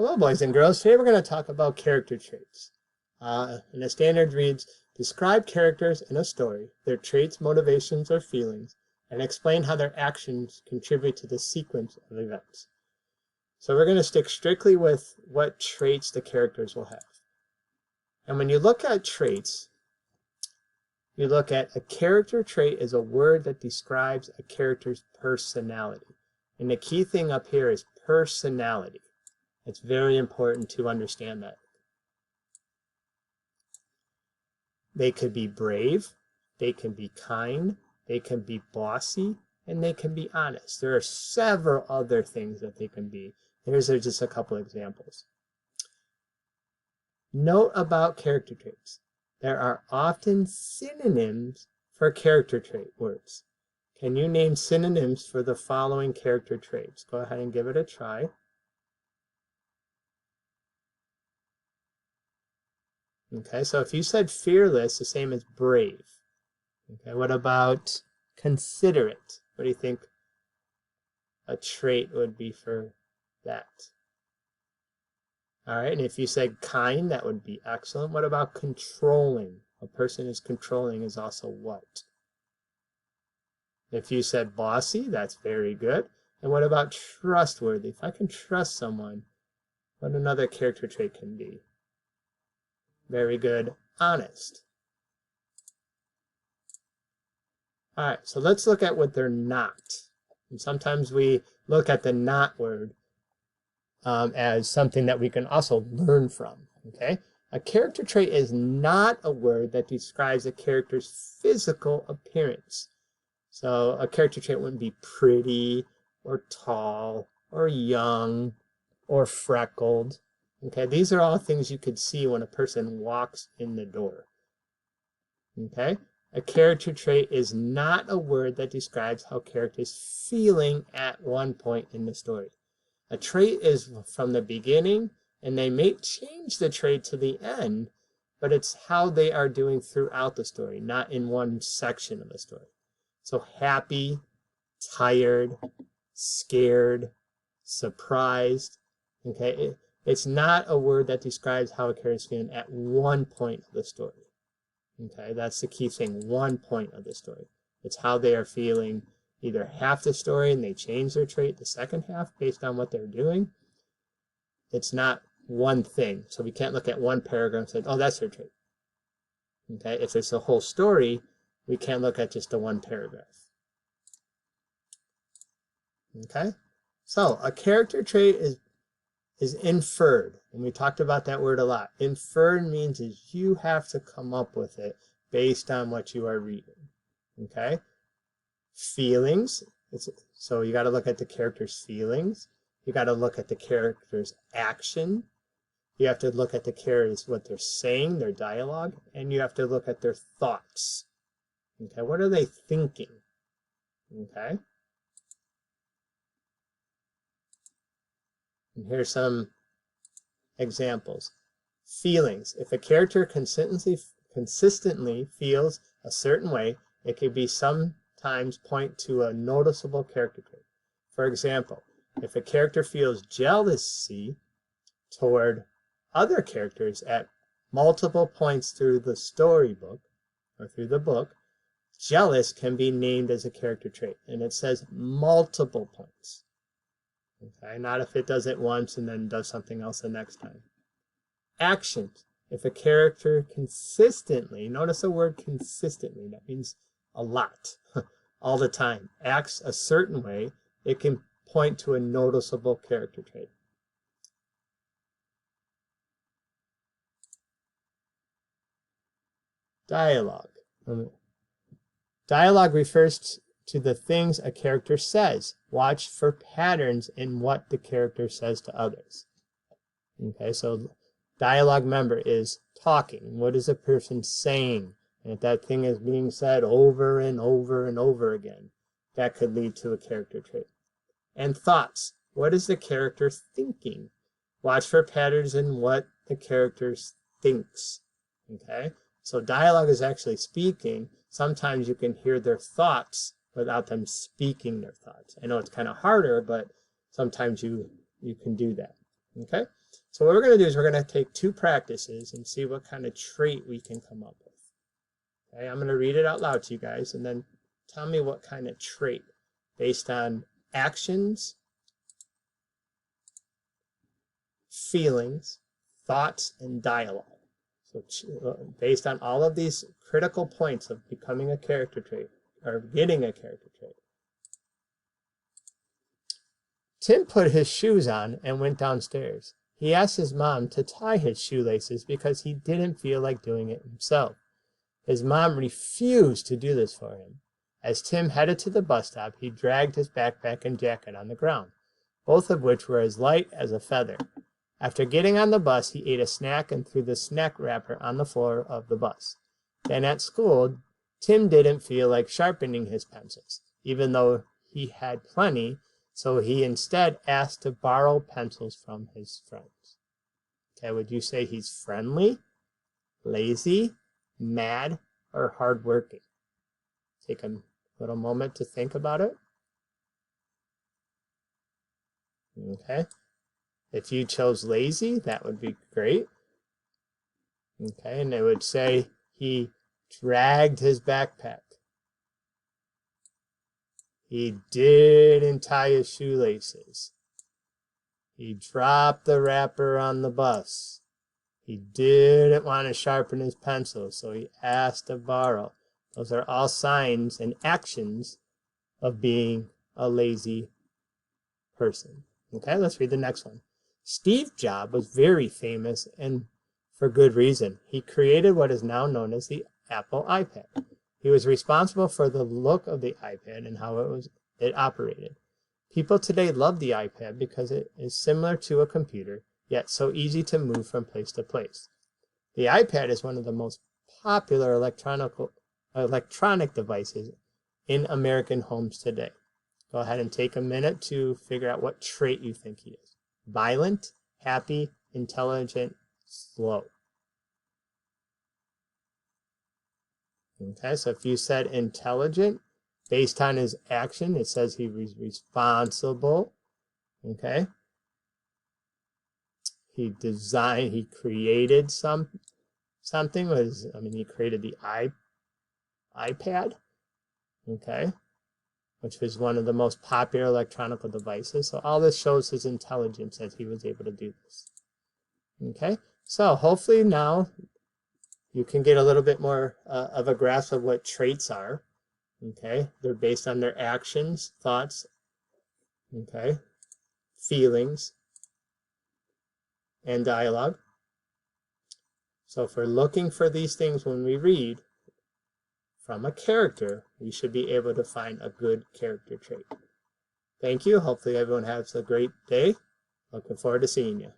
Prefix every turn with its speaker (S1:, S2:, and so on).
S1: Hello, boys and girls. Today we're going to talk about character traits. And the standard reads, describe characters in a story, their traits, motivations, or feelings, and explain how their actions contribute to the sequence of events. So we're going to stick strictly with what traits the characters will have. And when you look at traits, you look at a character trait is a word that describes a character's personality. And the key thing up here is personality. It's very important to understand that. They could be brave, they can be kind, they can be bossy, and they can be honest. There are several other things that they can be. Here's just a couple examples. Note about character traits. There are often synonyms for character trait words. Can you name synonyms for the following character traits? Go ahead and give it a try. Okay, so if you said fearless, the same as brave. Okay, what about considerate? What do you think a trait would be for that? All right, and if you said kind, that would be excellent. What about controlling? A person who's controlling is also what? If you said bossy, that's very good. And what about trustworthy? If I can trust someone, what another character trait can be? Very good. Honest. All right, so let's look at what they're not. And sometimes we look at the not word as something that we can also learn from. Okay? A character trait is not a word that describes a character's physical appearance. So a character trait wouldn't be pretty or tall or young or freckled. Okay, these are all things you could see when a person walks in the door. Okay, a character trait is not a word that describes how a character is feeling at one point in the story. A trait is from the beginning, and they may change the trait to the end, but it's how they are doing throughout the story, not in one section of the story. So happy, tired, scared, surprised. Okay, it's not a word that describes how a character is feeling at one point of the story. Okay, that's the key thing, one point of the story. It's how they are feeling either half the story and they change their trait the second half based on what they're doing. It's not one thing. So we can't look at one paragraph and say, oh, that's their trait. Okay, if it's a whole story, we can't look at just the one paragraph. Okay, so a character trait is inferred, and we talked about that word a lot. Inferred means is you have to come up with it based on what you are reading. Okay, feelings, so you got to look at the character's feelings. You got to look at the character's action. You have to look at the characters, what they're saying, their dialogue, and you have to look at their thoughts. Okay, what are they thinking? Okay. And here's some examples. Feelings. If a character consistently feels a certain way, it could be sometimes point to a noticeable character trait. For example, if a character feels jealousy toward other characters at multiple points through the storybook or through the book, jealous can be named as a character trait, and it says multiple points. Okay, not if it does it once and then does something else the next time. Actions. If a character consistently, notice the word consistently, that means a lot, all the time, acts a certain way, it can point to a noticeable character trait. Dialogue. Dialogue refers to the things a character says. Watch for patterns in what the character says to others. Okay, so dialogue, remember, is talking. What is a person saying? And if that thing is being said over and over and over again, that could lead to a character trait. And thoughts. What is the character thinking? Watch for patterns in what the character thinks. Okay, so dialogue is actually speaking. Sometimes you can hear their thoughts without them speaking their thoughts. I know it's kind of harder, but sometimes you can do that. Okay, so what we're going to do is we're going to take 2 practices and see what kind of trait we can come up with. Okay, I'm going to read it out loud to you guys and then tell me what kind of trait based on actions, feelings, thoughts, and dialogue. So based on all of these critical points of becoming a character trait or getting a character trait. Tim put his shoes on and went downstairs. He asked his mom to tie his shoelaces because he didn't feel like doing it himself. His mom refused to do this for him. As Tim headed to the bus stop, he dragged his backpack and jacket on the ground, both of which were as light as a feather. After getting on the bus, he ate a snack and threw the snack wrapper on the floor of the bus. Then at school, Tim didn't feel like sharpening his pencils, even though he had plenty, so he instead asked to borrow pencils from his friends. Okay, would you say he's friendly, lazy, mad, or hardworking? Take a little moment to think about it. Okay. If you chose lazy, that would be great. Okay, and it would say he dragged his backpack. He didn't tie his shoelaces. He dropped the wrapper on the bus. He didn't want to sharpen his pencil, so he asked to borrow. Those are all signs and actions of being a lazy person. Okay, let's read the next one. Steve Jobs was very famous and for good reason. He created what is now known as the Apple iPad. He was responsible for the look of the iPad and how it operated. People today love the iPad because it is similar to a computer, yet so easy to move from place to place. The iPad is one of the most popular electronic devices in American homes today. Go ahead and take a minute to figure out what trait you think he is. Violent, happy, intelligent, slow. Okay, so if you said intelligent, based on his action, it says he was responsible. Okay. He created something. He created the iPad. Okay. Which was one of the most popular electronic devices. So all this shows his intelligence that he was able to do this. Okay. So hopefully now you can get a little bit more of a grasp of what traits are. Okay, they're based on their actions, thoughts, okay, feelings, and dialogue. So if we're looking for these things when we read from a character, we should be able to find a good character trait. Thank you. Hopefully everyone has a great day. Looking forward to seeing you.